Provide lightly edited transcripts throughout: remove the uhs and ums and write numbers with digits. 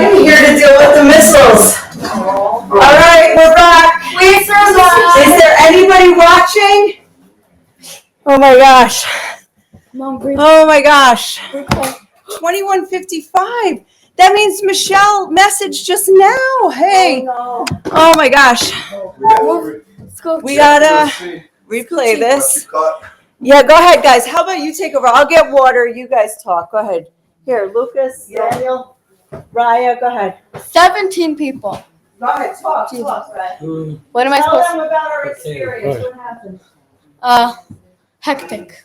I'm here to deal with the missiles. All right, we're back. Is there anybody watching? Oh my gosh. Oh my gosh. 21:55. That means Michelle messaged just now. Hey. Oh my gosh. We gotta replay this. Yeah, go ahead, guys. How about you take over? I'll get water. You guys talk. Go ahead. Here, Lucas, Daniel, Raya, go ahead. 17 people. Go ahead, talk, Raya. What am I Tell supposed them to? about our experience. What happened? Hectic.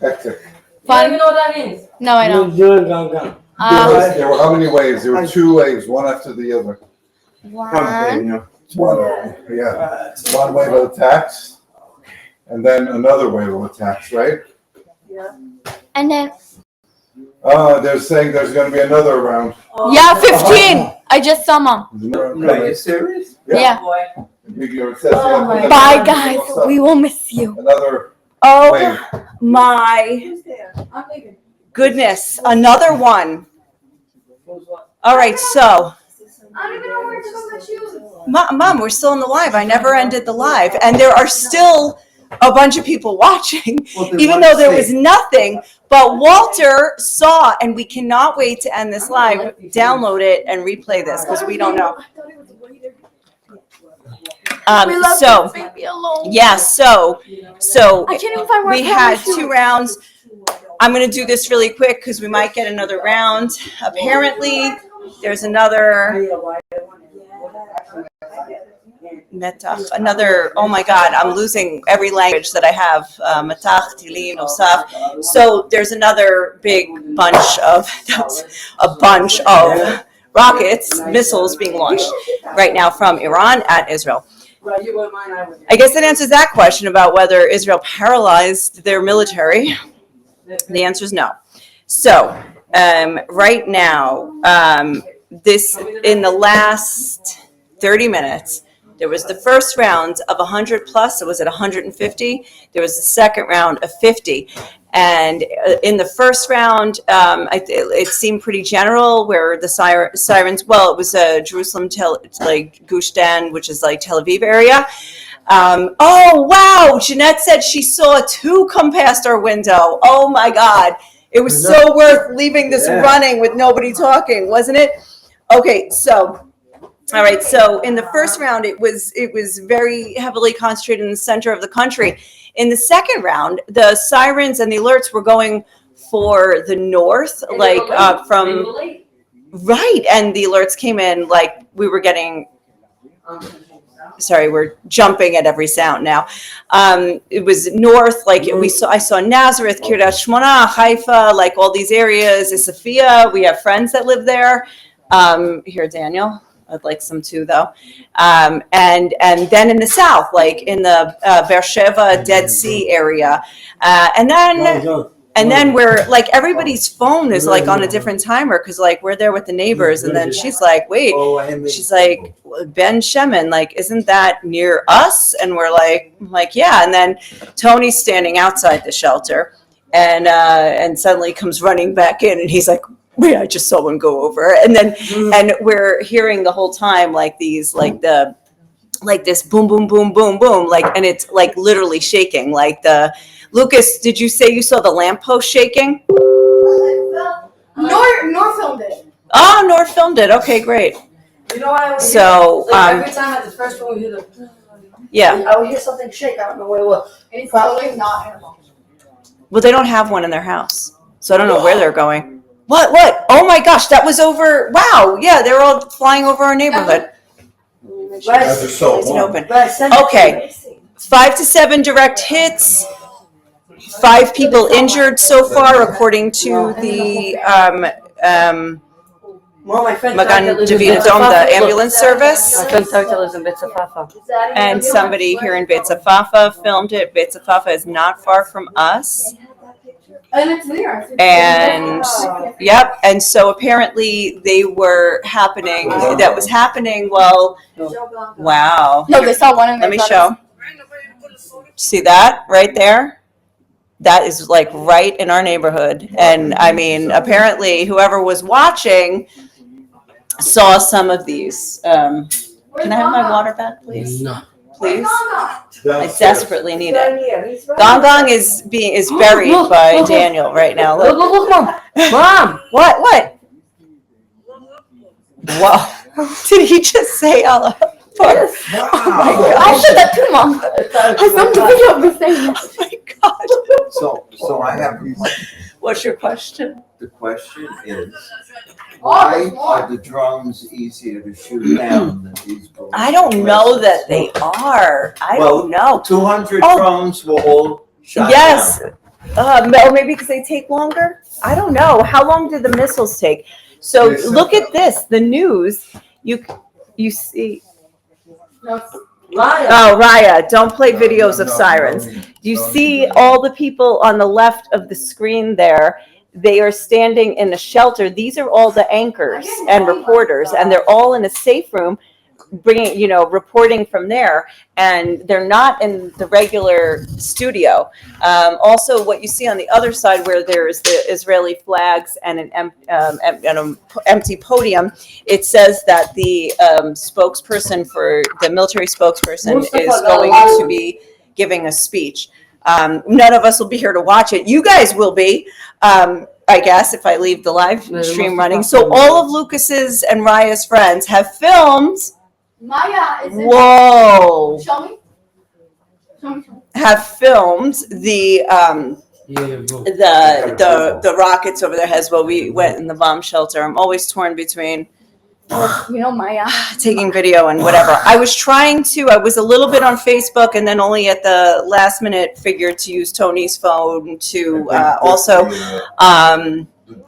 Hectic. Fun. You know what that means? No, I don't. There were how many waves? There were 2 waves, one after the other. One. One wave of attacks, and then another wave of attacks, right? And then. They're saying there's going to be another round. Yeah, 15. I just saw mom. No, you serious? Yeah. Bye, guys. We will miss you. Another Oh wave. my goodness, another one. All right, so. I don't even know where to go with shoes. Mom, we're still in the live. I never ended the live. And there are still a bunch of people watching, even though there was nothing. But Walter saw, and we cannot wait to end this live, download it, and replay this, because we don't know. So, Baby alone. yeah, so I can't even find where we had 2 rounds. I'm going to do this really quick, because we might get another round. Apparently, there's another, oh my God, I'm losing every language that I have. Matach, Tilim, Osaf. So there's another big bunch of rockets, missiles being launched right now from Iran at Israel. I guess that answers that question about whether Israel paralyzed their military. The answer is no. So right now, this in the last 30 minutes, there was the first round of 100 plus. It was at 150. There was the second round of 50. And in the first round, it seemed pretty general where the sirens, well, it was Jerusalem, like Gush Dan, which is like Tel Aviv area. Oh, wow. Jeanette said she saw 2 come past our window. Oh my God. It was so worth leaving this running with nobody talking, wasn't it? Okay, so. All right, so in the first round, it was very heavily concentrated in the center of the country. In the second round, the sirens and the alerts were going for the north, like from right, and the alerts came in like we were getting. Sorry, we're jumping at every sound now. It was north, like I saw Nazareth, Kiryat Shmona, Haifa, like all these areas. Isafia, we have friends that live there. Here, Daniel. I'd like some too, though. And then in the south, like in the Beersheba, Dead Sea area, and then where like everybody's phone is like on a different timer because like we're there with the neighbors, and then she's like, wait, she's like, Ben Shemin, like, isn't that near us? And we're like, yeah. And then Tony's standing outside the shelter, and suddenly comes running back in, and he's like, wait, I just saw one go over. And then, and we're hearing the whole time, like these, like this boom, boom, boom, boom, boom, like, and it's like literally shaking. Like Lucas, did you say you saw the lamppost shaking? Nor filmed it. Oh, Nor filmed it. Okay, great. You know what I was so, every time at the first one we hear the Yeah. I would hear something shake. I don't know what it was. It's totally not animal. Well, they don't have one in their house, so I don't know where they're going. What? Oh my gosh, that was over. Wow. Yeah, they're all flying over our neighborhood. Guys are so It's warm. open. But I sent it Okay. 5 to 7 direct hits. 5 people injured so far, according to the Well, my friend Magan David Dom, the ambulance service. My friend Tarta lives in Beit Safafa. And somebody here in Beit Safafa filmed it. Beit Safafa is not far from us. And it's there. And yep, and so apparently they were happening. That was happening. Well, wow. No, they saw one in Let their me show. See that right there? That is like right in our neighborhood. And I mean, apparently whoever was watching saw some of these. Can I have my water back, please? No. Please? I Downstairs. desperately need it. Gong Gong is buried by Daniel right now. Look, Mom. Mom. What? Whoa. Did he just say Allah? I said that too, Mom. I filmed a video of me saying that. Oh my God. So I have, What's your question? the question is, why are the drones easier to shoot down than these ballistic I don't know missiles? that they are. I don't know. 200 Oh. drones were all shot Yes. down. Maybe because they take longer. I don't know. How long did the missiles take? So They sent look at out- this. The news. You see. Liar. Oh, Raya, don't play videos of No, sirens. no, You no, see no. all the people on the left of the screen there. They are standing in a shelter. These are all the anchors and reporters, and they're all in a safe room, reporting from there. And they're not in the regular studio. Also, what you see on the other side, where there's the Israeli flags and an empty podium, it says that the military spokesperson is going to be giving a speech. None of us will be here to watch it. You guys will be, I guess, if I leave the live stream running. So all of Lucas's and Raya's friends have filmed. Maya, is it? Whoa! Show me. Show me. Have filmed the rockets over their heads while we went in the bomb shelter. I'm always torn between You know, Maya. taking video and whatever. I was a little bit on Facebook, and then only at the last minute figured to use Tony's phone to also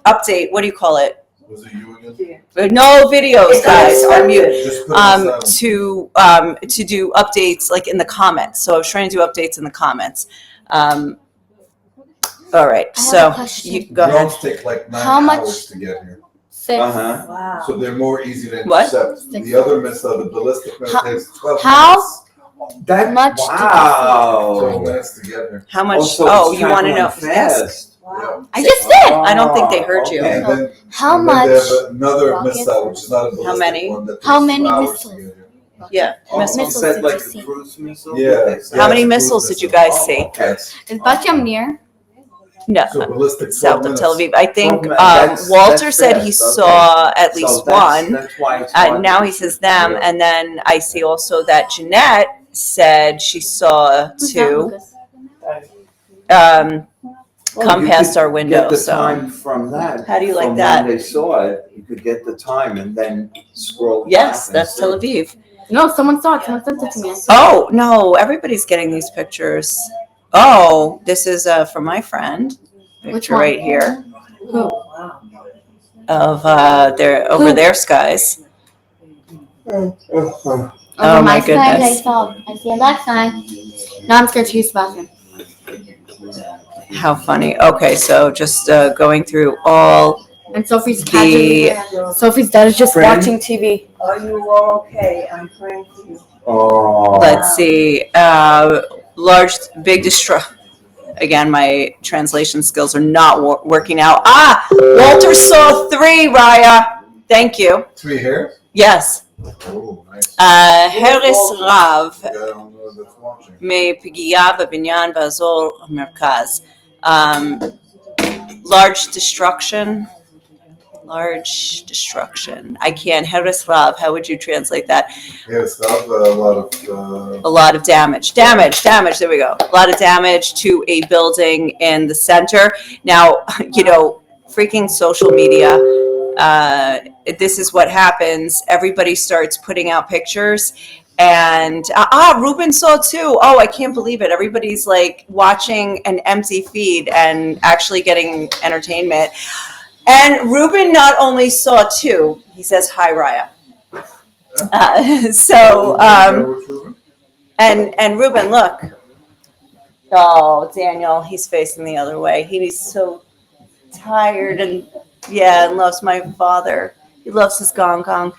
update. What do you call it? Was it you again? No videos, guys, on mute. Just put this To do updates like in the comments. So I was trying to do updates in the comments. All right, I have a so question. you go ahead. Drones take like 9 How much- hours to get here. 6. Uh-huh. Wow. So they're more easy to What? intercept. The other missile, the ballistic missile, How- takes 12 how- minutes. That, Much did you 12 wow. minutes to get here. How much? Also, Oh, it's you want to know? traveling Yes. fast. Wow. I just did. I don't think they heard you. Okay. And then, How and then much? they have another rockets? missile, which is not a ballistic How many? one. That How takes many 2 hours to missiles? get here. Yeah. Oh, Missiles. you said did like you a see? cruise missile? Yeah. How many Yeah, missiles did you missile. guys see? Okay. Is Batyam near? No. So ballistic South 12 of Tel minutes. Aviv. I think That's Walter said he fast, okay. saw at So least that's- one. That's why it's hard Now to he says shoot. them, and then I see also that Jeanette said she saw Who's that, 2 Lucas? Well, come you past could our window. Get the So time from that. How do you like from that? When they saw it, you could get the time and then scroll. yes, back and that's see. Tel Aviv. No, someone saw it. Someone sent it to me. I saw Oh no, everybody's getting these pictures. Oh, this is from my friend. Which Picture one? right here Who? of their skies. Over Oh, my my side, I goodness. saw. I see a black side. Now I'm scared to use the bathroom. How funny. Okay, so just going through all And Sophie's the. catching. Sophie's dad is just Friend? watching TV. Are you all okay? I'm praying for you. Oh. Let's see. Big destruction. Again, my translation skills are not working out. Walter saw 3, Raya. Thank you. 3 here? Yes. Oh, nice. הרס רב The guy I don't know that's watching. מפגיעה בבניין באזור המרכז. Large destruction. Large destruction. I can't. Hereslav, how would you translate that? Yes, that was a lot of, A lot of damage. Damage. There we go. A lot of damage to a building in the center. Now, freaking social media. This is what happens. Everybody starts putting out pictures. And Ruben saw too. Oh, I can't believe it. Everybody's like watching an empty feed and actually getting entertainment. And Ruben not only saw two, he says, "Hi, Raya." And Ruben, look. Oh, Daniel, he's facing the other way. He's so tired and loves my father. He loves his gong gong.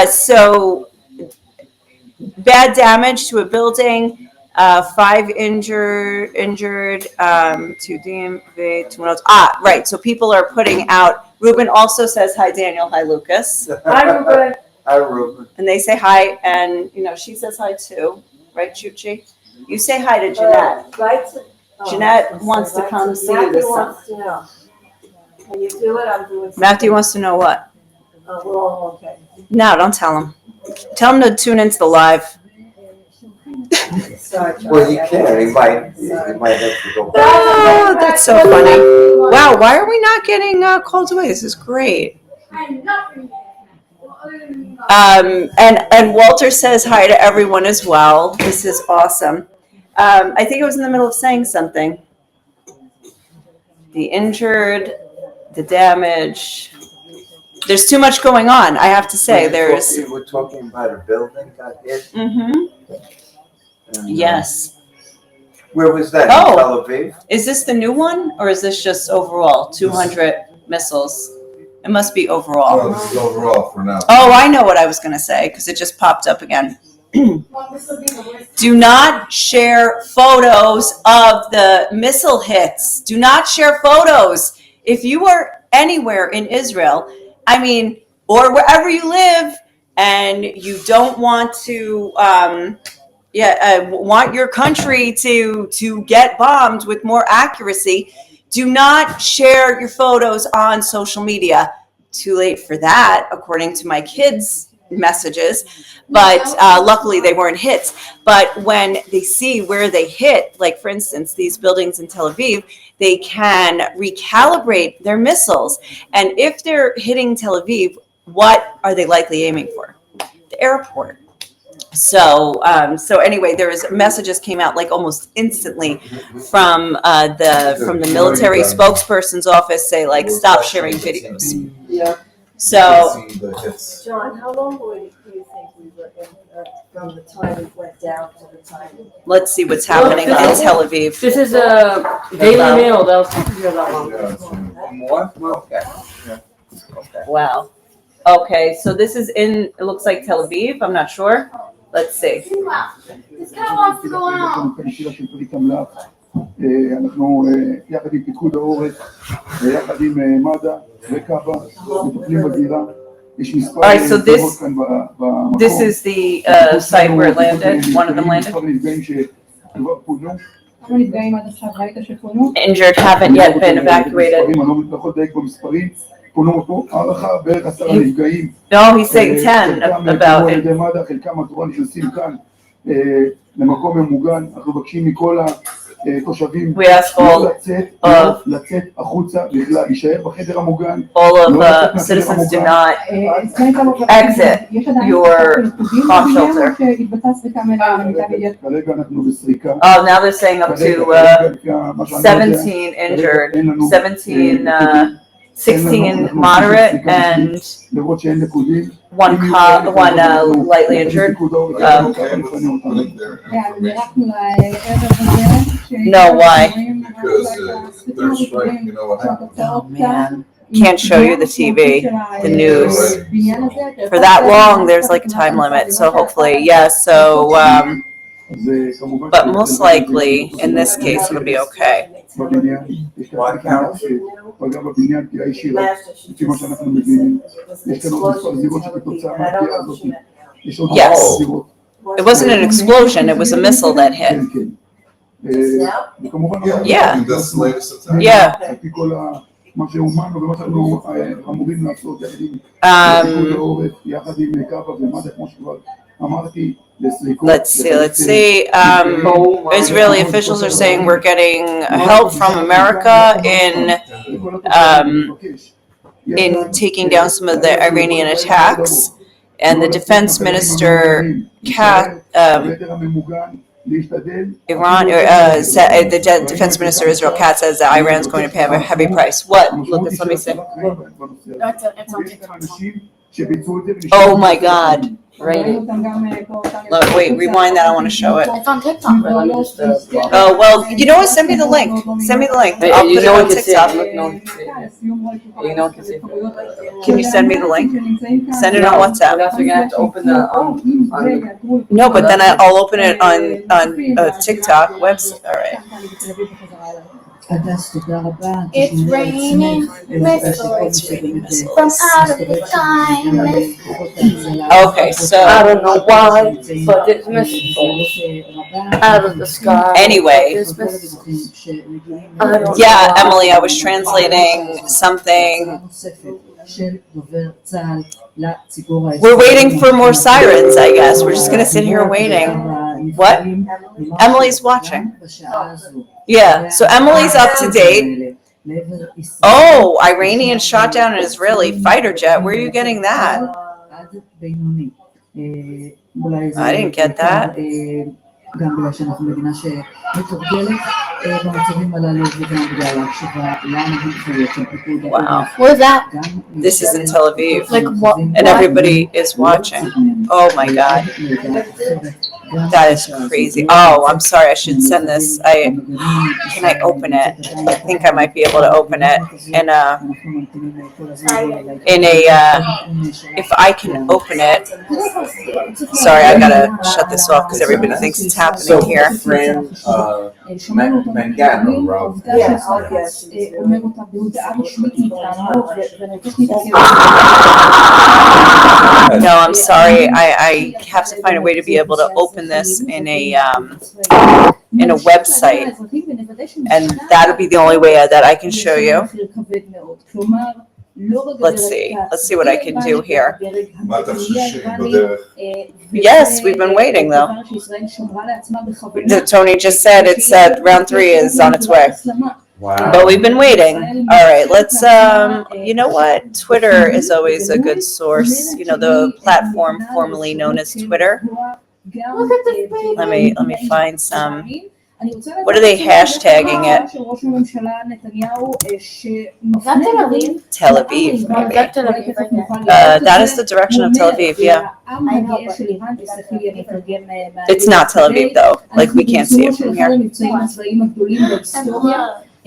So bad damage to a building, 5 injured, 2 DMV, 2 else. Right. So people are putting out. Ruben also says hi, Daniel. Hi, Lucas. Hi, Ruben. Hi, Ruben. And they say hi, and she says hi too, right, Chuchi? You say hi to Jeanette. Jeanette wants to come see you this summer. wants to know. Can you do it? I'm doing. Matthew wants to know what? We're all okay. No, don't tell him. Tell him to tune into the live. Sorry, Charlie. Well, you can, he might have to go back. Oh, that's so funny. Wow, why are we not getting called away? This is great. I'm not. And Walter says hi to everyone as well. This is awesome. I think I was in the middle of saying something. The injured, the damage. There's too much going on. I have to say, We're talking about a building got hit. Mm-hmm. And, Yes. Where was that? Oh. In Tel Aviv? Is this the new one, or is this just overall 200 missiles? It must be overall. well, this is overall for now. Oh, I know what I was going to say because it just popped up again. Do not share photos of the missile hits. Do not share photos. If you are anywhere in Israel, or wherever you live, and you don't want to, want your country to get bombed with more accuracy, do not share your photos on social media. Too late for that, according to my kids' messages. But luckily they weren't hits. But when they see where they hit, like for instance, these buildings in Tel Aviv, they can recalibrate their missiles. And if they're hitting Tel Aviv, what are they likely aiming for? The airport. So anyway, there was messages came out like almost instantly from the military spokesperson's office say like stop sharing videos. Yeah. So See the hits. John, how long do you think we were in, from the time it went down to the time? let's see what's happening in Tel Aviv. This is a Daily Mail. That was here that long. Yeah, it's in- More? Okay. Okay. Wow. Okay, so this is in it looks like Tel Aviv. I'm not sure. Let's see. This guy wants to go on. אנחנו יחד עם פיקוד העורף ויחד עם מד"א וכב"א מטפלים בזירה. יש מספר נפגעות כאן במקום. This is the site where it landed. One of them landed. מספר נפגעים שכבר פונו. כמה נפגעים עד עכשיו ראית שפונו? Injured haven't yet been evacuated. אני לא יכול לדייק במספרים. פונו אותו, הערכה בערך 10 נפגעים. No, he's saying 10 about it. חלקם התורה נכנסים כאן למקום ממוגן. אנחנו מבקשים מכל התושבים We ask לצאת החוצה בכלל, להישאר בחדר המוגן. all of the citizens do not exit your bomb shelter. כרגע אנחנו בסריקה. Oh, now they're saying up to 17 injured, 16 moderate, and לראות שאין נקודים. one lightly injured. Okay, let's link their information. No, why? Because they're strike, you know what happened? Oh man, can't show you the TV, the news. For that long, there's like a time limit, so hopefully, but most likely, in this case, it'll be okay. בבניין, יש כאן סכנה שפגע בבניין פגיעה ישירה, לפי מה שאנחנו מבינים. יש כאן עוד מספר זירות שכתוצאה מהפגיעה הזאת. יש עוד Yes. מספר זירות. It wasn't an explosion, it was a missile that hit. כן, כן. וכמובן, Yeah. And that's the latest attack. Yeah. על פי כל מה שאומנו ומה שאנו אמורים לעשות יחד עם פיקוד העורף, יחד עם קב"א ומד"א, כמו שכבר אמרתי, לסריקות. let's see. Israeli officials are saying we're getting help from America in taking down some of the Iranian attacks. And the defense minister, the defense minister Israel Katz says that Iran's going to pay a heavy price. What? Lucas, let me see. It's on TikTok. Oh my God. Right. Look, wait, rewind that. I want to show it. It's on TikTok. Oh, well, you know what? Send me the link. Send me the link. I'll put it on TikTok. Can you send me the link? Send it on WhatsApp. We're gonna have to open the No, but then I'll open it on TikTok website. All right. It's raining missiles from out of the sky. Okay, so I don't know why, but it's missiles out of the sky. Anyway. There's missiles. I don't Yeah, know. Emily, I was translating something. We're waiting for more sirens, I guess. We're just gonna sit here waiting. What? Emily's watching. Yeah, so Emily's up to date. Oh, Iranian shot down an Israeli fighter jet. Where are you getting that? I didn't get that. גם בגלל שאנחנו מדינה שמתורגלת במצבים הללו וגם בגלל ההקשבה להנחיות של פיקוד העורף. Where's that? This is in Tel Aviv. Like what? And everybody is watching. Oh my God. That is crazy. Oh, I'm sorry. I should send this. Can I open it? I think I might be able to open it if I can open it. Sorry, I gotta shut this off because everybody thinks it's happening here. Mangano, Rob. No, I'm sorry. I have to find a way to be able to open this in a website, and that'll be the only way that I can show you. Let's see what I can do here. מה אתה חושב בדרך? Yes, we've been waiting though. Tony just said round 3 is on its way. Wow. But we've been waiting. All right, let's you know what? Twitter is always a good source. You know, the platform formerly known as Twitter. Look at this baby. Let me find some. What are they hashtagging it? Tel Aviv, maybe. That's Tel Aviv, right there. That is the direction of Tel Aviv, yeah. It's not Tel Aviv though. Like we can't see it from here.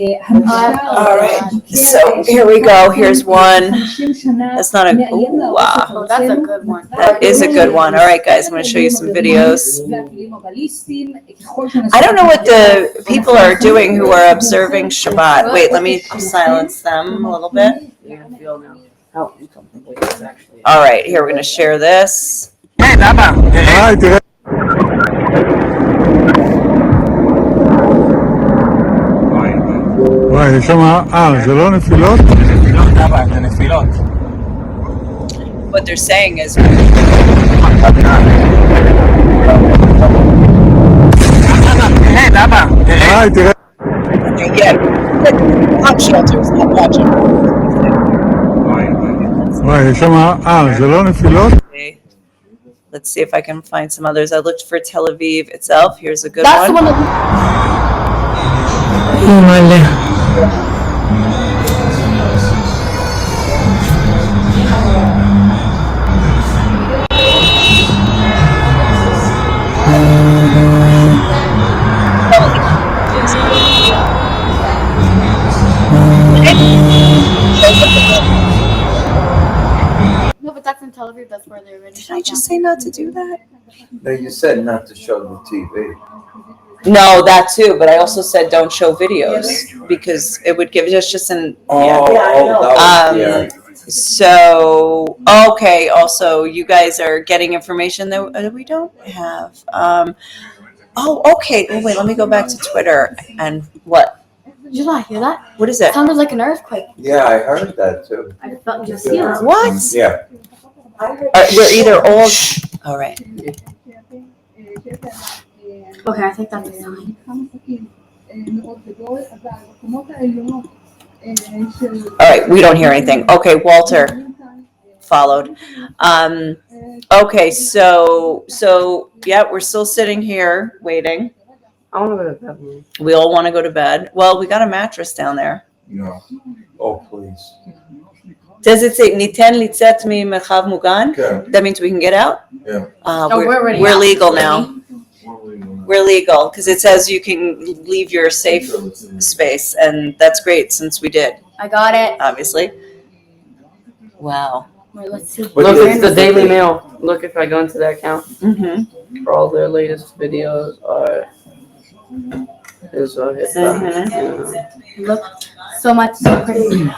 All right. So here we go. Here's one. That's not a. Ooh, wow. Oh, that's a good one. That is a good one. All right, guys. I'm going to show you some videos. I don't know what the people are doing who are observing Shabbat. Wait, let me silence them a little bit. You're gonna feel now how uncomfortable it is actually. All right, here we're going to share this. וואי, יש שם, זה לא נפילות? זה נפילות. What they're saying is. תראה. Yeah, hot shelters, not watching. וואי, יש שם, זה לא נפילות? Let's see if I can find some others. I looked for Tel Aviv itself. Here's a good That's one. the one No, but that's in Tel Aviv. That's where they already. Did I just say not to do that? No, you said not to show the TV. No, that too. But I also said don't show videos because it would give us just an. So okay. Also, you guys are getting information that we don't have. Oh, okay. Oh, wait. Let me go back to Twitter and what? Did you not hear that? What is It it? sounded like an earthquake. Yeah, I heard that too. I felt just see it. What? Yeah. We're either all. All right. Okay, I think that's a sign. All right. We don't hear anything. Okay, Walter followed. Okay, so yeah, we're still sitting here waiting. I want to go to bed. We all want to go to bed. Well, we got a mattress down there. No. Oh, please. Does it say Niten litzet mi merchav mugan? Okay. That means we can get out? Yeah. We're already We're out. legal now. We're legal because it says you can leave your safe space, and that's great since we did, I got it. obviously. Wow. Wait, let's see. But Look, the- it's the Daily Mail. Look, if I go into that account, Mm-hmm. for all their latest videos is hit that. Mhm. Look, so much, so pretty.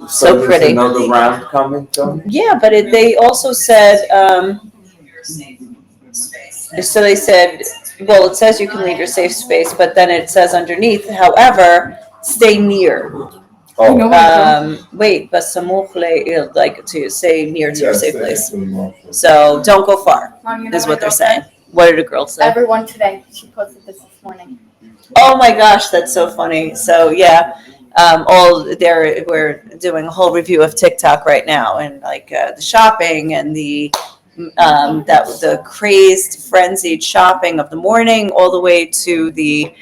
So there's pretty. Another round coming, Tony? Yeah, but they also said, so they said, well, it says you can leave your safe space, but then it says underneath, however, stay near. Oh, Wait, but samuch le, like to say near to your safe place. place. So don't go far, Mom, you know is what they're girl said? saying. What did the girl say? Everyone today. She posted this morning. Oh my gosh, that's so funny. So yeah, we're doing a whole review of TikTok right now, and like the shopping and the crazed, frenzied shopping of the morning, all the way to the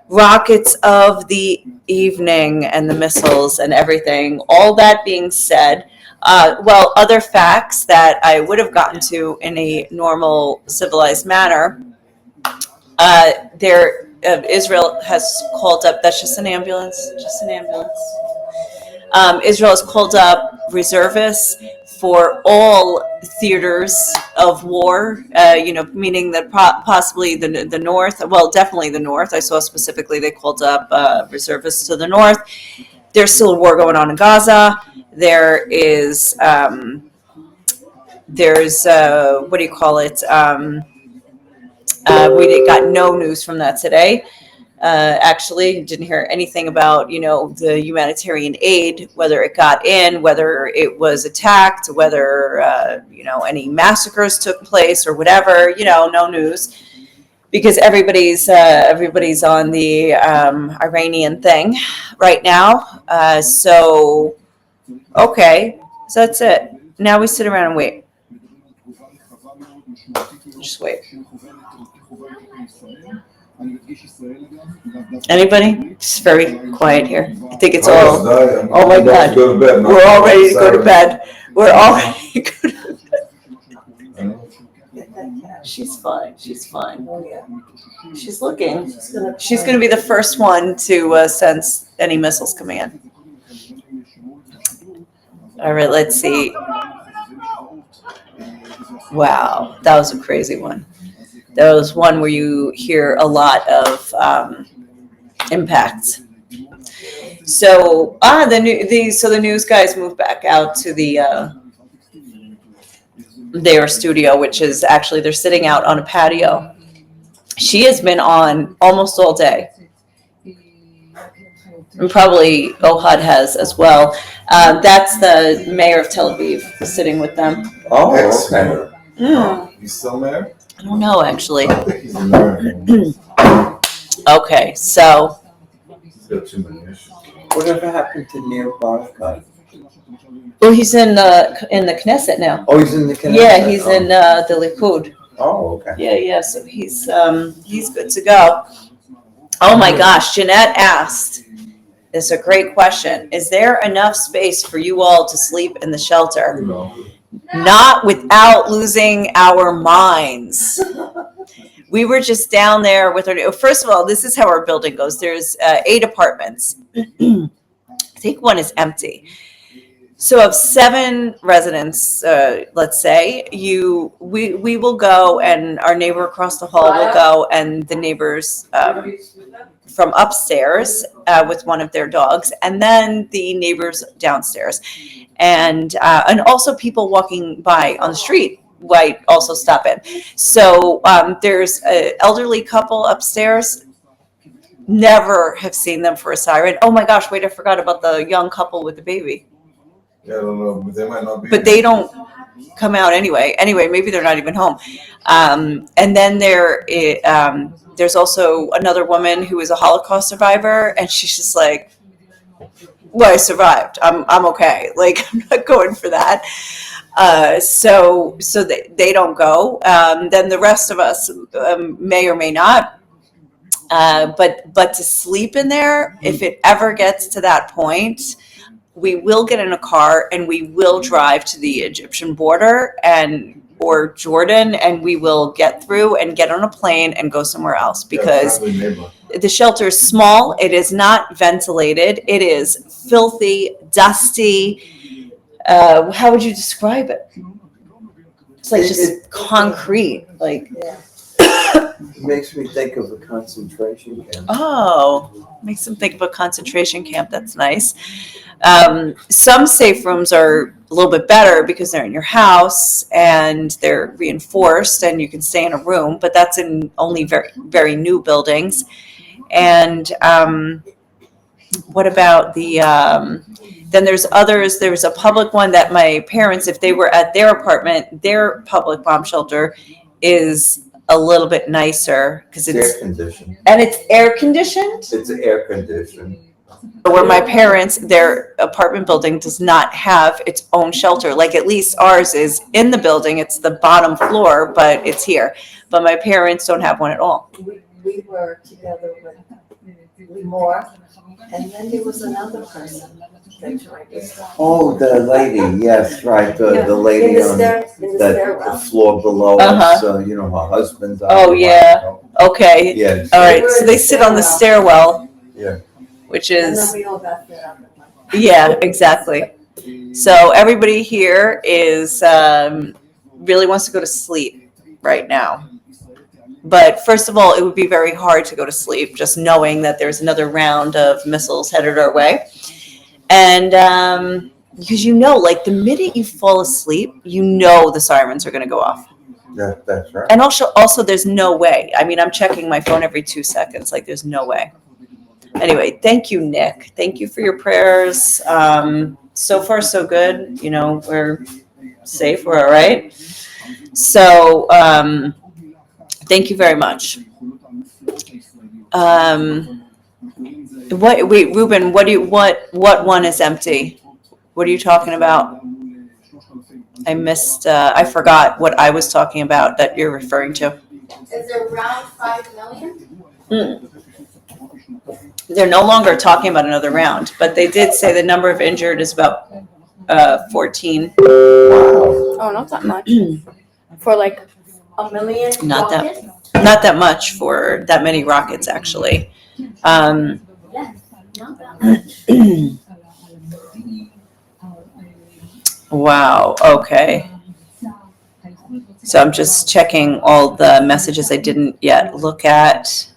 rockets of the evening and the missiles and everything. All that being said, other facts that I would have gotten to in a normal, civilized manner. Israel has called up. That's just an ambulance. Just an ambulance. Israel has called up reservists for all theaters of war. Meaning that possibly the north. Well, definitely the north. I saw specifically they called up reservists to the north. There's still a war going on in Gaza. There is. There's what do you call it? We got no news from that today. Actually, didn't hear anything about, the humanitarian aid, whether it got in, whether it was attacked, whether, any massacres took place or whatever, no news. Because everybody's on the Iranian thing right now. Okay, so that's it. Now we sit around and wait. Just wait. Anybody? Just very quiet here. I think it's all. Oh my God. We're all ready to go to bed. We're all ready to go to bed. She's fine. She's fine. She's looking. She's going to be the first one to sense any missiles coming in. All right, let's see. Wow, that was a crazy one. That was one where you hear a lot of impact. So the news guys moved back out to their studio, which is actually they're sitting out on a patio. She has been on almost all day, and probably Ohad has as well. That's the mayor of Tel Aviv sitting with them. oh, okay. He's still there? I don't know, actually. I think he's American. Okay, so He's got too many issues. Whatever happened to Nir Barkat? he's in the Knesset now. Oh, he's in the Knesset. Yeah, he's in the Likud. Oh, okay. Yeah. So he's good to go. Oh my gosh, Jeanette asked. It's a great question. Is there enough space for you all to sleep in the shelter? No. Not without losing our minds. We were just down there with our. First of all, this is how our building goes. There's 8 apartments. I think one is empty. So of 7 residents, let's say, we will go, and our neighbor across the hall will go, and the neighbors from upstairs with one of their dogs, and then the neighbors downstairs, and also people walking by on the street might also stop in. So there's an elderly couple upstairs. Never have seen them for a siren. Oh my gosh, wait, I forgot about the young couple with the baby. Yeah, I don't know, but they might not be. But they don't come out anyway. Anyway, maybe they're not even home. And then there's also another woman who is a Holocaust survivor, and she's just like, well, I survived. I'm okay. Like, I'm not going for that. So they don't go. Then the rest of us may or may not. But to sleep in there, if it ever gets to that point, we will get in a car and we will drive to the Egyptian border or Jordan, and we will get through and get on a plane and go somewhere else because the shelter is small. It is not ventilated. It is filthy, dusty. How would you describe it? It's like just concrete. Like, It makes me think of a concentration camp. oh, makes them think of a concentration camp. That's nice. Some safe rooms are a little bit better because they're in your house and they're reinforced and you can stay in a room, but that's in only very, very new buildings. And what about then there's others. There's a public one that my parents, if they were at their apartment, their public bomb shelter is a little bit nicer because It's air conditioned. and it's air conditioned. It's air conditioned. Where my parents, their apartment building does not have its own shelter. Like at least ours is in the building. It's the bottom floor, but it's here. But my parents don't have one at all. We were together with Limor, and then there was another person that joined us. Oh, the lady, yes, right, the lady on In the the stairwell. floor below us, her husband's on. Oh, the yeah. right. Okay. Yes. All right. So they sit on the stairwell. Yeah. Which And then is, we all got fed up. yeah, exactly. So everybody here is really wants to go to sleep right now. But first of all, it would be very hard to go to sleep just knowing that there's another round of missiles headed our way. And because like the minute you fall asleep, the sirens are going to go off. That's right. And also there's no way. I mean, I'm checking my phone every 2 seconds. Like there's no way. Anyway, thank you, Nick. Thank you for your prayers. So far, so good. We're safe. We're all right. So, thank you very much. Ruben, what one is empty? What are you talking about? I forgot what I was talking about that you're referring to. Is it around 5 million? They're no longer talking about another round, but they did say the number of injured is about 14. Wow. Oh, not that much. For like A million? Not that- rockets? Not that much for that many rockets, actually. Yes, not that much. Wow. Okay. So I'm just checking all the messages I didn't yet look at.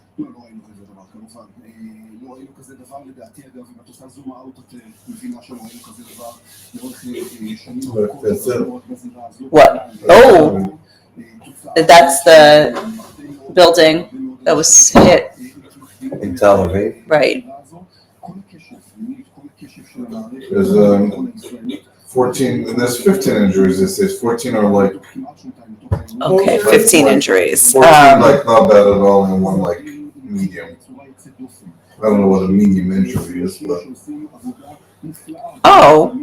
What? Oh, that's the building that was hit. In Tel Aviv. Right. There's 14, and there's 15 injuries. It says 14 are like Okay. 15 injuries. 14 like not bad at all, and one like medium. I don't know what a medium injury is, but Oh,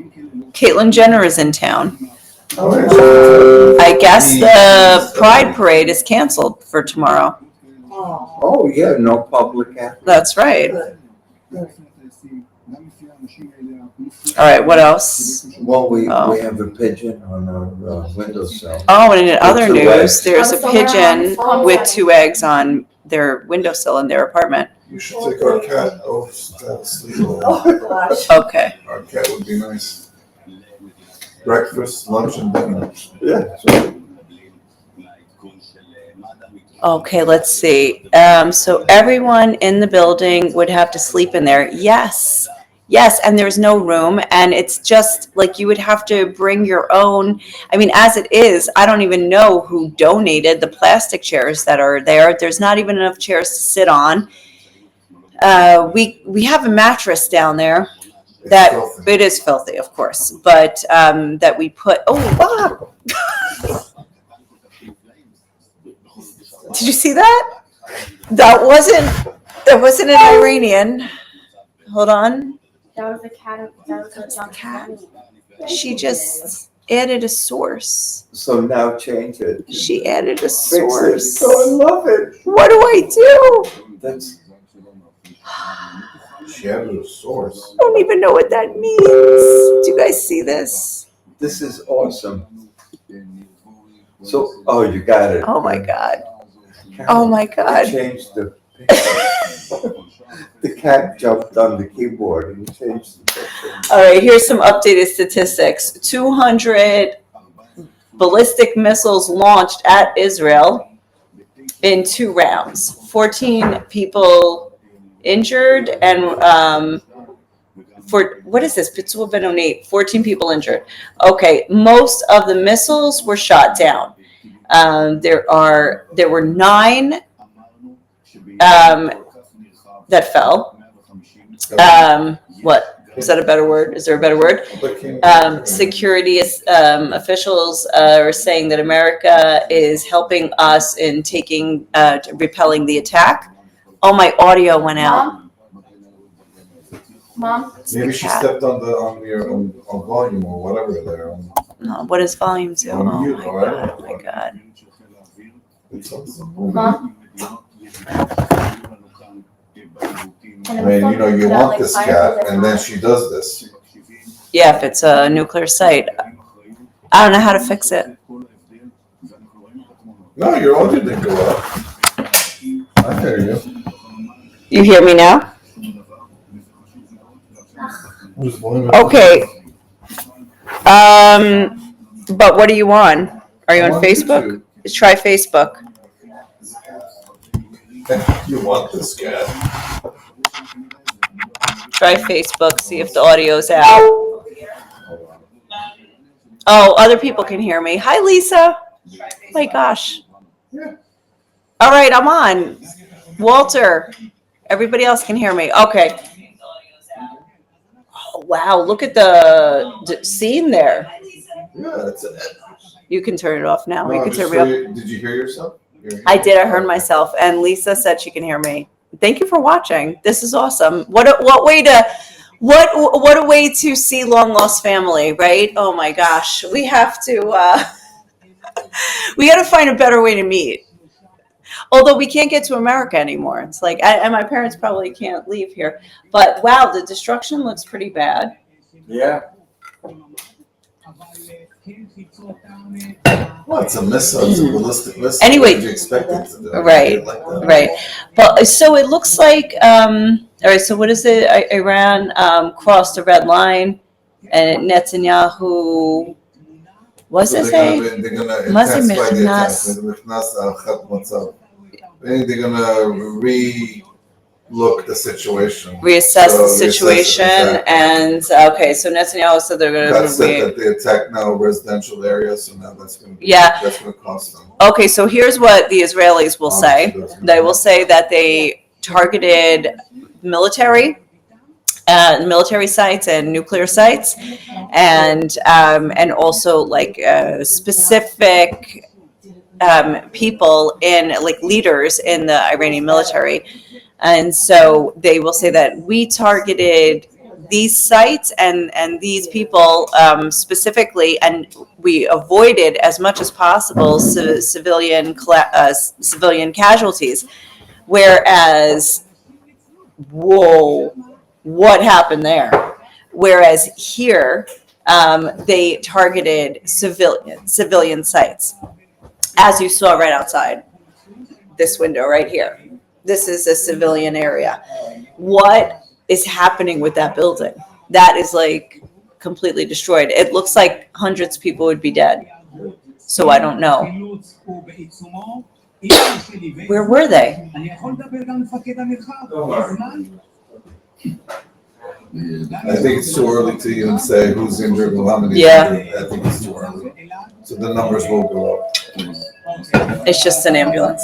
Caitlyn Jenner is in town. oh, I guess the Pride Parade is canceled for tomorrow. Oh, yeah, no public access. That's right. All right, what else? Well, we Oh. have a pigeon on our windowsill. Oh, and in other With 2 news, eggs. there's a pigeon with 2 eggs on their windowsill in their apartment. you should take our cat. Oh, sleep. Oh, gosh. Okay. Our cat would be nice. Breakfast, lunch, and dinner. Yeah. Okay, let's see. So everyone in the building would have to sleep in there. Yes. Yes, and there's no room, and it's just like you would have to bring your own. I mean, as it is, I don't even know who donated the plastic chairs that are there. There's not even enough chairs to sit on. we have a mattress down there It's that filthy. it is filthy, of course, but that we put. Oh wow! Did you see that? That wasn't an Iranian. Hold on. That was a cat. That was a cat. She just added a source. So now change it. She added a Fix it. source. So I love it. What do I do? That's She had a source. I don't even know what that means. Do you guys see this? this is awesome. So you got it. Oh my god. Oh my god. Change the picture. The cat jumped on the keyboard and changed the picture. All right, here's some updated statistics. 200 ballistic missiles launched at Israel in 2 rounds. 14 people injured and for what is this? Pitzul Benoni, 14 people injured. Okay, most of the missiles were shot down. There were 9 that fell. What is that a better word? Is there a better word? Security officials are saying that America is helping us in repelling the attack. Oh, my audio went out. Mom? It's the Maybe she cat. stepped on your volume or whatever there. No, what does volume do? On Oh mute, my all right? god! Oh my god! Mom? I mean, you want this cat, and then she does this. Yeah, if it's a nuclear site, I don't know how to fix it. No, your audio didn't go up. I hear you. You hear me now? Okay. But what are you on? Are you on Facebook? Try Facebook. You want this cat. Try Facebook, see if the audio's out. Oh, other people can hear me. Hi, Lisa. My gosh. All right, I'm on. Walter. Everybody else can hear me. Okay. Oh, wow, look at the scene there. Yeah, that's it. You can turn it off now. No, You can just turn me so off. did you hear yourself? I did. I heard myself, and Lisa said she can hear me. Thank you for watching. This is awesome. What a way to see long lost family, right? Oh my gosh, we have to we got to find a better way to meet. Although we can't get to America anymore. It's like, and my parents probably can't leave here. But wow, the destruction looks pretty bad. Yeah. Well, it's a missile. It's a ballistic missile. Anyway, What did you expect it to do? right, Like that. right. But so it looks like, all right, so what is it? Iran crossed the red line, and Netanyahu, what's So it they're say? gonna מה זה intensify the מכנס? attack. מכנס הערכת מצב. They're gonna re-look the situation. Reassess So the reassess it, situation, exactly. and okay, so Netanyahu said they're going God said to that they attack now residential areas, so now that's gonna be, Yeah. that's gonna cost them. Okay, so here's what the Israelis will say. Obviously, that's gonna They will say that they targeted military sites and nuclear sites, and also like specific people like leaders in the Iranian military. And so they will say that we targeted these sites and these people specifically, and we avoided as much as possible civilian casualties. Whereas, whoa, what happened there? Whereas here, they targeted civilian sites, as you saw right outside this window right here. This is a civilian area. What is happening with that building? That is like completely destroyed. It looks like hundreds of people would be dead. So I don't know. Where were they? I think it's too early to even say who's injured and how many. Yeah. Injured. I think it's too early. So the numbers will go up. It's just an ambulance.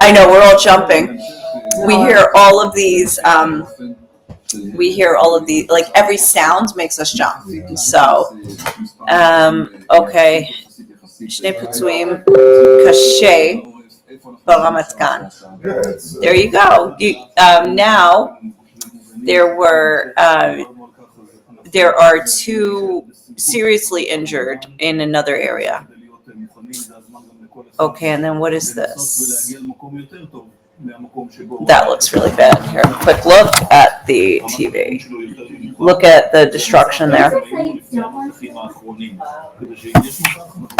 I know, we're all jumping. we hear all of these, like every sound makes us jump. So, okay. שני פצועים קשה ברמת גן. There you go. Now, there are 2 seriously injured in another area. Okay, and then what is this? That looks really bad. Here, quick look at the TV. Look at the destruction there.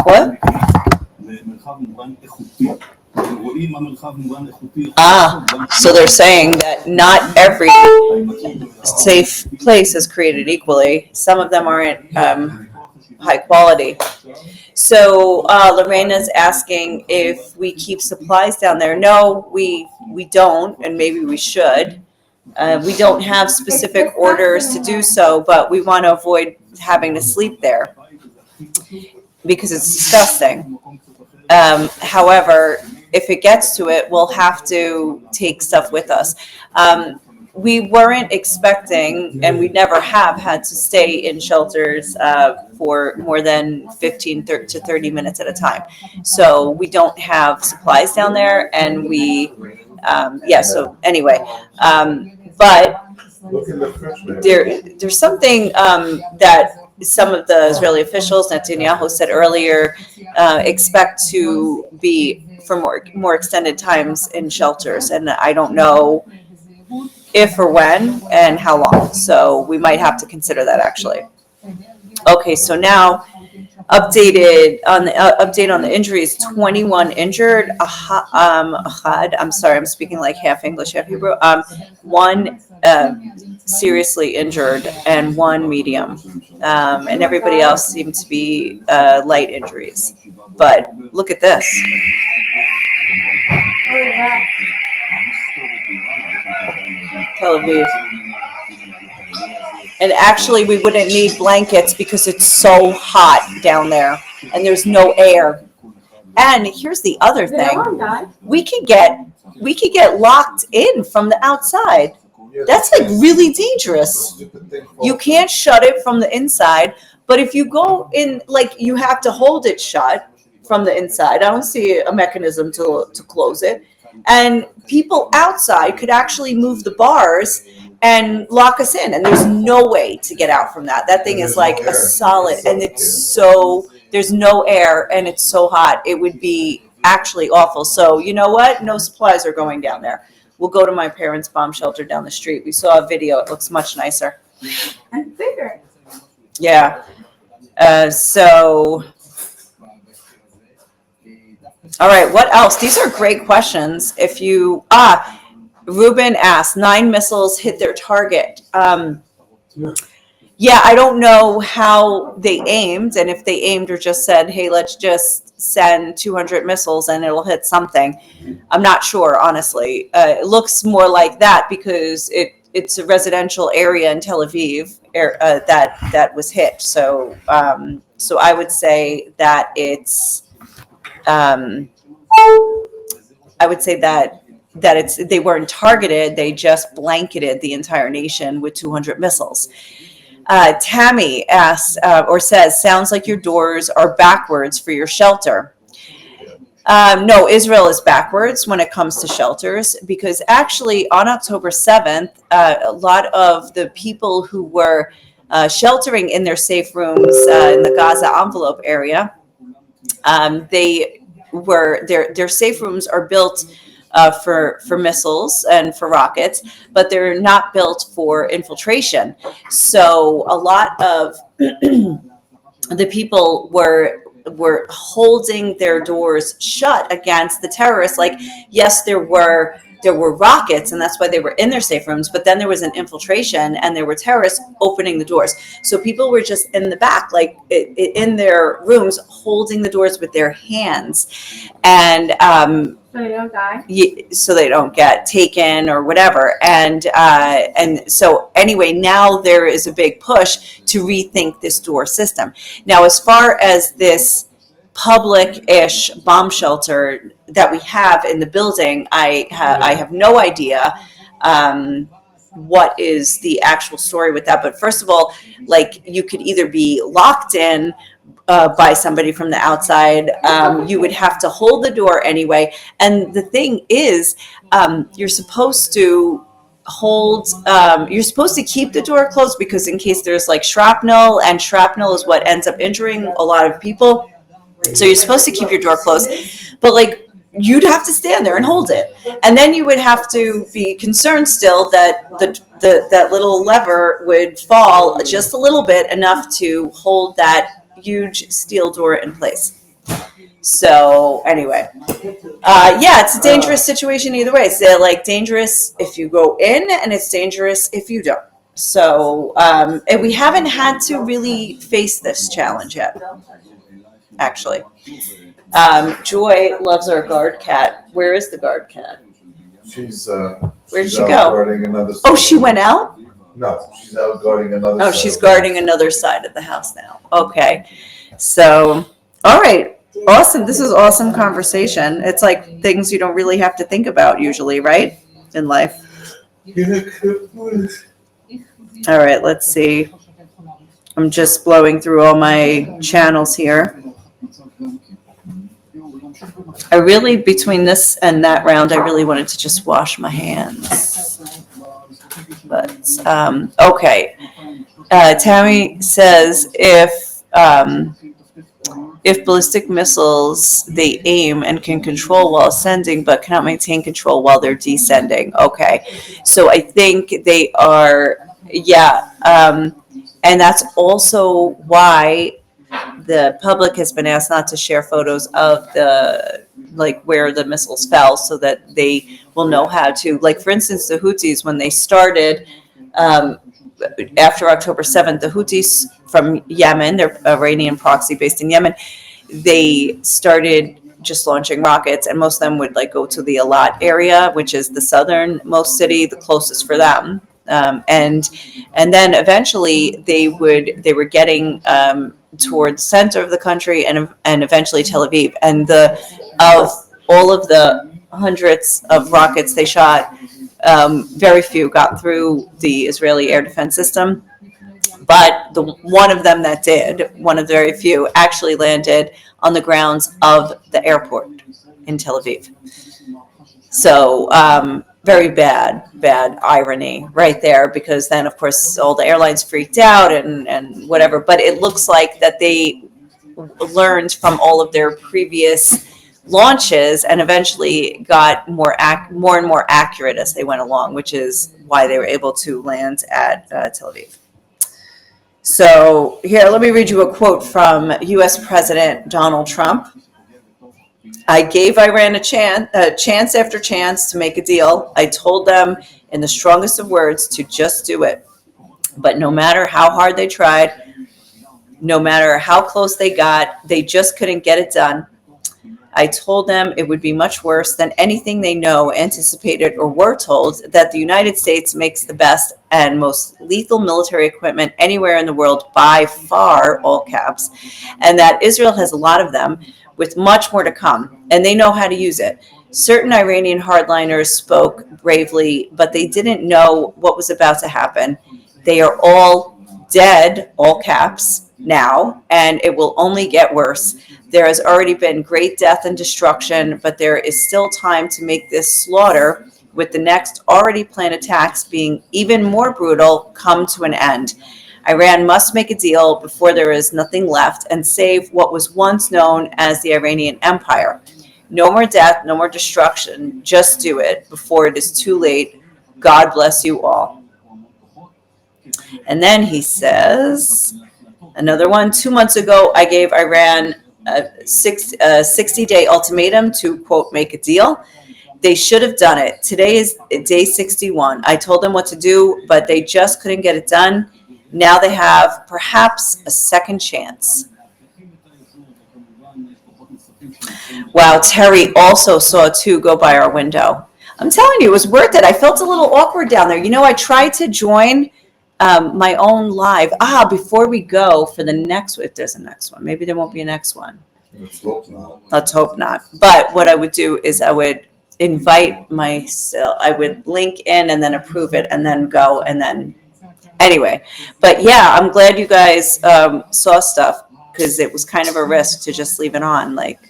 What? So they're saying that not every safe place is created equally. Some of them aren't high quality. So Lorena's asking if we keep supplies down there. No, we don't, and maybe we should. We don't have specific orders to do so, but we want to avoid having to sleep there because it's disgusting. However, if it gets to it, we'll have to take stuff with us. We weren't expecting, and we never have had to stay in shelters for more than 15 to 30 minutes at a time. So we don't have supplies down there, and so anyway, but there's something that some of the Israeli officials, Netanyahu said earlier, expect to be for more extended times in shelters, and I don't know if or when and how long. So we might have to consider that actually. Okay, so now update on the injuries. 21 injured. I'm sorry, I'm speaking like half English, half Hebrew. 1 seriously injured and 1 medium, and everybody else seemed to be light injuries. But look at this. Tel Aviv. And actually, we wouldn't need blankets because it's so hot down there, and there's no air. And here's the other thing: we could get locked in from the outside. That's like really dangerous. You can't shut it from the inside, but if you go in, like you have to hold it shut from the inside. I don't see a mechanism to close it. And people outside could actually move the bars and lock us in, and there's no way to get out from that. That thing is like a solid, and there's no air, and it's so hot. It would be actually awful. So you know what? No supplies are going down there. We'll go to my parents' bomb shelter down the street. We saw a video. It looks much nicer. And bigger. Yeah. All right, what else? These are great questions. Ruben asked, 9 missiles hit their target. Yeah, I don't know how they aimed, and if they aimed or just said, hey, let's just send 200 missiles and it'll hit something. I'm not sure, honestly. It looks more like that because it's a residential area in Tel Aviv that was hit. So I would say that it's they weren't targeted. They just blanketed the entire nation with 200 missiles. Tammy asks or says, sounds like your doors are backwards for your shelter. No, Israel is backwards when it comes to shelters because actually on October 7th, a lot of the people who were sheltering in their safe rooms in the Gaza envelope area, their safe rooms are built for missiles and for rockets, but they're not built for infiltration. So a lot of the people were holding their doors shut against the terrorists. Like, yes, there were rockets, and that's why they were in their safe rooms, but then there was an infiltration and there were terrorists opening the doors. So people were just in the back, like in their rooms, holding the doors with their hands. And So they don't die? so they don't get taken or whatever. And so anyway, now there is a big push to rethink this door system. Now, as far as this public-ish bomb shelter, that we have in the building, I have no idea what is the actual story with that. But first of all, like, you could either be locked in by somebody from the outside. You would have to hold the door anyway. And the thing is, you're supposed to keep the door closed, because in case there's like shrapnel, and shrapnel is what ends up injuring a lot of people. So you're supposed to keep your door closed, but like, you'd have to stand there and hold it. And then you would have to be concerned still that that little lever would fall just a little bit, enough to hold that huge steel door in place. So anyway, it's a dangerous situation either way. It's like dangerous if you go in, and it's dangerous if you don't. So and we haven't had to really face this challenge yet, actually. Joy loves our guard cat. Where is the guard cat? She's Where'd she out go? guarding another Oh, side. she went out? No, she's out guarding another Oh, side. she's guarding another side of the house now. Okay. So, all right. Awesome. This is awesome conversation. It's like things you don't really have to think about usually, right? In life. All right, let's see. I'm just blowing through all my channels here. I really, between this and that round, I really wanted to just wash my hands. But, okay. Tammy says if ballistic missiles, they aim and can control while ascending, but cannot maintain control while they're descending. Okay. So I think they are, and that's also why the public has been asked not to share photos of where the missiles fell, so that they will know how to, like, for instance, the Houthis, when they started, after October 7th, the Houthis from Yemen, they're Iranian proxy based in Yemen, they started just launching rockets, and most of them would go to the Eilat area, which is the southernmost city, the closest for them. And then eventually they were getting towards the center of the country, and eventually Tel Aviv. And of all of the hundreds of rockets they shot, very few got through the Israeli air defense system. But the one of them that did, one of the very few, actually landed on the grounds of the airport in Tel Aviv. So very bad irony right there, because then, of course, all the airlines freaked out and whatever. But it looks like that they learned from all of their previous launches and eventually got more and more accurate as they went along, which is why they were able to land at Tel Aviv. So here, let me read you a quote from U.S. President Donald Trump. I gave Iran a chance after chance to make a deal. I told them in the strongest of words to just do it. But no matter how hard they tried, no matter how close they got, they just couldn't get it done. I told them it would be much worse than anything they know, anticipated, or were told, that the United States makes the best and most lethal military equipment anywhere in the world, by far, all caps, and that Israel has a lot of them, with much more to come, and they know how to use it. Certain Iranian hardliners spoke bravely, but they didn't know what was about to happen. They are all dead, all caps, now, and it will only get worse. There has already been great death and destruction, but there is still time to make this slaughter, with the next already planned attacks being even more brutal, come to an end. Iran must make a deal before there is nothing left and save what was once known as the Iranian Empire. No more death, no more destruction. Just do it before it is too late. God bless you all. And then he says, another one, 2 months ago, I gave Iran a 60-day ultimatum to, quote, make a deal. They should have done it. Today is day 61. I told them what to do, but they just couldn't get it done. Now they have perhaps a second chance. Wow, Terry also saw two go by our window. I'm telling you, it was worth it. I felt a little awkward down there. You know, I tried to join my own live. Before we go for the next, if there's a next one, maybe there won't be a next one. Let's hope not. Let's hope not. But what I would do is I would invite myself, I would link in and then approve it and then go and then, anyway. But yeah, I'm glad you guys saw stuff because it was kind of a risk to just leave it on, like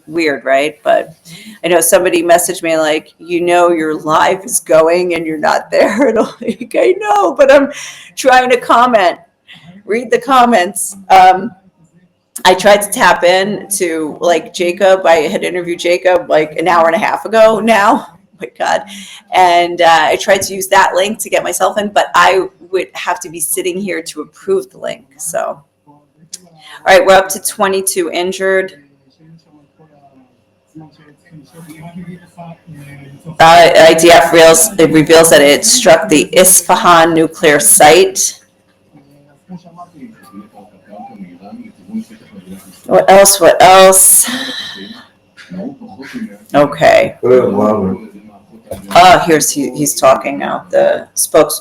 weird, right? But I know somebody messaged me like, your live is going and you're not there. And I'm like, I know, but I'm trying to comment, read the comments. I tried to tap in to like Jacob. I had interviewed Jacob like an hour and a half ago now. Oh my God. And I tried to use that link to get myself in, but I would have to be sitting here to approve the link. So, all right, we're up to 22 injured. IDF reveals that it struck the Isfahan nuclear site. What else? Okay. Put it louder. He's talking now. The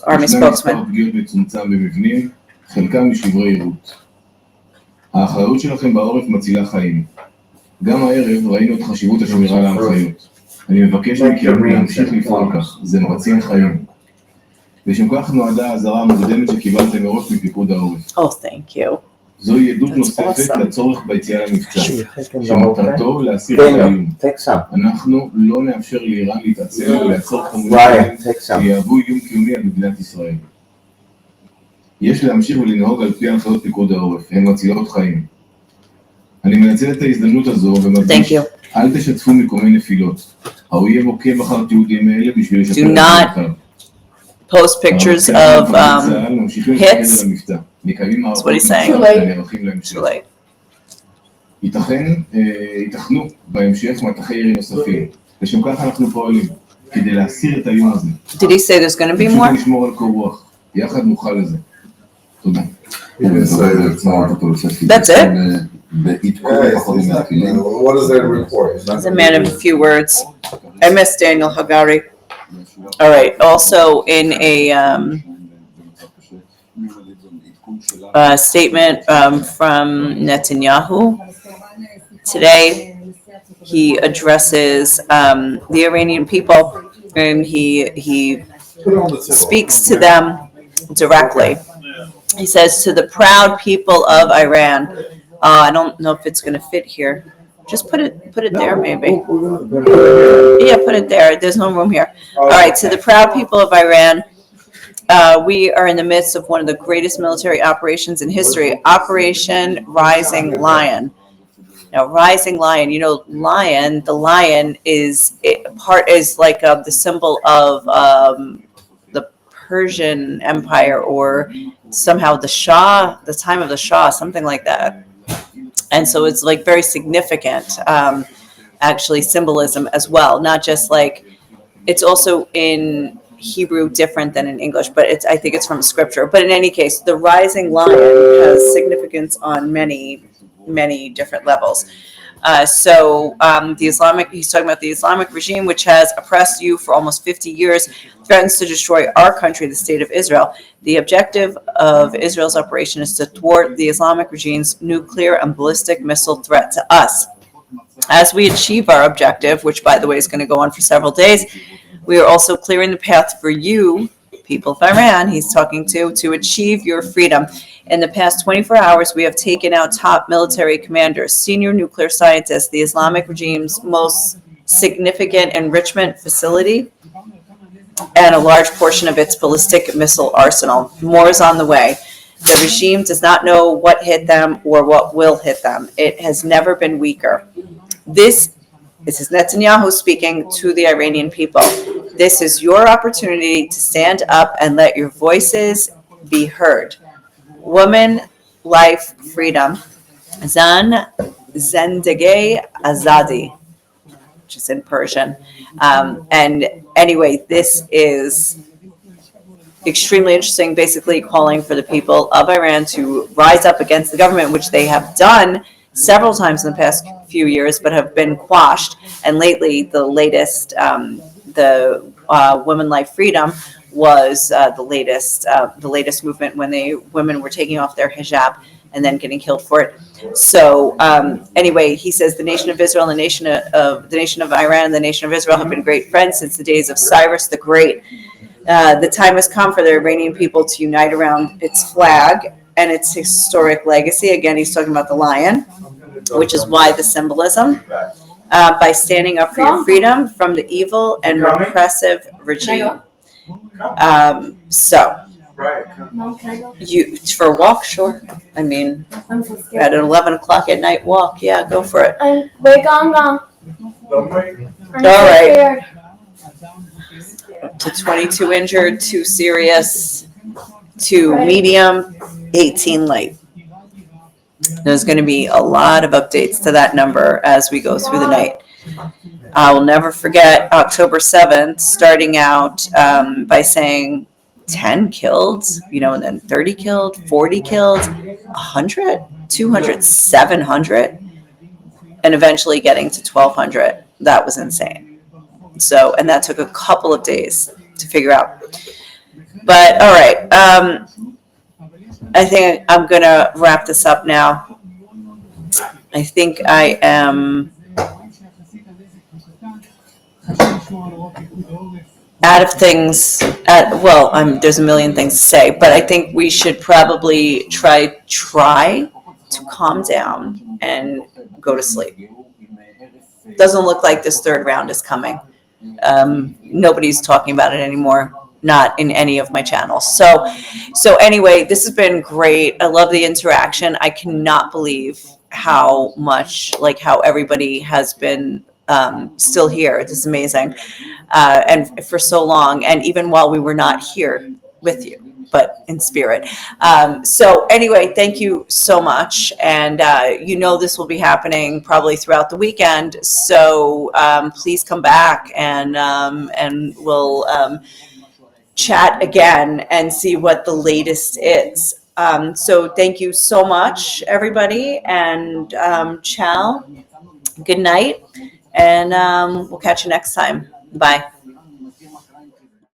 army spokesman. חלקם משברי עירות. האחריות שלכם בעורף מצילה חיים. גם הערב ראינו את חשיבות השמירה להנחיות. אני מבקש מכם להמשיך לפעול כך, זה מציל חיים. ושם כך נועדה ההזרה המוקדמת שקיבלתם מראש מפיקוד העורף. Oh, thank you. זוהי עדות נוספת לצורך ביציאה למבצע, שמטרתו להסיר את האיום. אנחנו לא נאפשר לאיראן להתעצם ולעצור חמושים שיהוו איום קיומי על מדינת ישראל. יש להמשיך ולנהוג על פי הנחיות פיקוד העורף, הן מצילות חיים. אני מנצל את ההזדמנות הזו ומדגיש, אל תשתפו מקומי נפילות. האויב עוקב אחר תיעודים האלה בשביל לשפר את המצב. Post pictures of hits. That's what he's saying. Too late. ייתכנו בהמשך מטחי ירי נוספים. לשם כך אנחנו פועלים, כדי להסיר את האיום הזה. Did he say there's going to be more? פשוט נשמור על קור רוח. יחד נוכל לזה. תודה. That's it? What is that report? He's a man of a few words. I miss Daniel Hagari. All right. Also, in a statement from Netanyahu today, he addresses the Iranian people, and he speaks to them directly. He says, to the proud people of Iran, I don't know if it's going to fit here. Just put it there, maybe. Yeah, put it there. There's no room here. All right, to the proud people of Iran, we are in the midst of one of the greatest military operations in history, Operation Rising Lion. Now, Rising Lion, lion, the lion is like the symbol of the Persian Empire, or somehow the Shah, the time of the Shah, something like that. And so it's like very significant, actually, symbolism as well. Not just like, it's also in Hebrew different than in English, but I think it's from scripture. But in any case, the rising lion has significance on many, many different levels. He's talking about the Islamic regime, which has oppressed you for almost 50 years, threatens to destroy our country, the state of Israel. The objective of Israel's operation is to thwart the Islamic regime's nuclear and ballistic missile threat to us. As we achieve our objective, which, by the way, is going to go on for several days, we are also clearing the path for you, people of Iran, he's talking to achieve your freedom. In the past 24 hours, we have taken out top military commanders, senior nuclear scientists, the Islamic regime's most significant enrichment facility, and a large portion of its ballistic missile arsenal. More is on the way. The regime does not know what hit them or what will hit them. It has never been weaker. This is Netanyahu speaking to the Iranian people. This is your opportunity to stand up and let your voices be heard. Woman, life, freedom. Zan Zendege Azadi, which is in Persian. And anyway, this is extremely interesting, basically calling for the people of Iran to rise up against the government, which they have done several times in the past few years, but have been quashed. And lately, the latest, Women Life Freedom was the latest movement when women were taking off their hijab and then getting killed for it. So anyway, he says the nation of Israel and the nation of Iran and the nation of Israel have been great friends since the days of Cyrus the Great. The time has come for the Iranian people to unite around its flag and its historic legacy. Again, he's talking about the lion, which is why the symbolism. By standing up for your freedom from the evil and repressive regime. So, you for a walk, sure. I mean, I'm so at scared. an 11 o'clock at night walk, yeah, go for it. We're gone. All right. To 22 injured, 2 serious, 2 medium, 18 light. There's going to be a lot of updates to that number as we go through the night. I will never forget October 7th, starting out by saying 10 killed, and then 30 killed, 40 killed, 100, 200, 700, and eventually getting to 1,200. That was insane. So, and that took a couple of days to figure out. But all right, I think I'm going to wrap this up now. I think I am out of things. There's a million things to say, but I think we should probably try to calm down and go to sleep. Doesn't look like this third round is coming. Nobody's talking about it anymore. Not in any of my channels. So anyway, this has been great. I love the interaction. I cannot believe how much, how everybody has been still here. This is amazing. And for so long, and even while we were not here with you, but in spirit. So anyway, thank you so much. And this will be happening probably throughout the weekend. So please come back and we'll chat again and see what the latest is. So thank you so much, everybody, and ciao. Good night, and we'll catch you next time. Bye.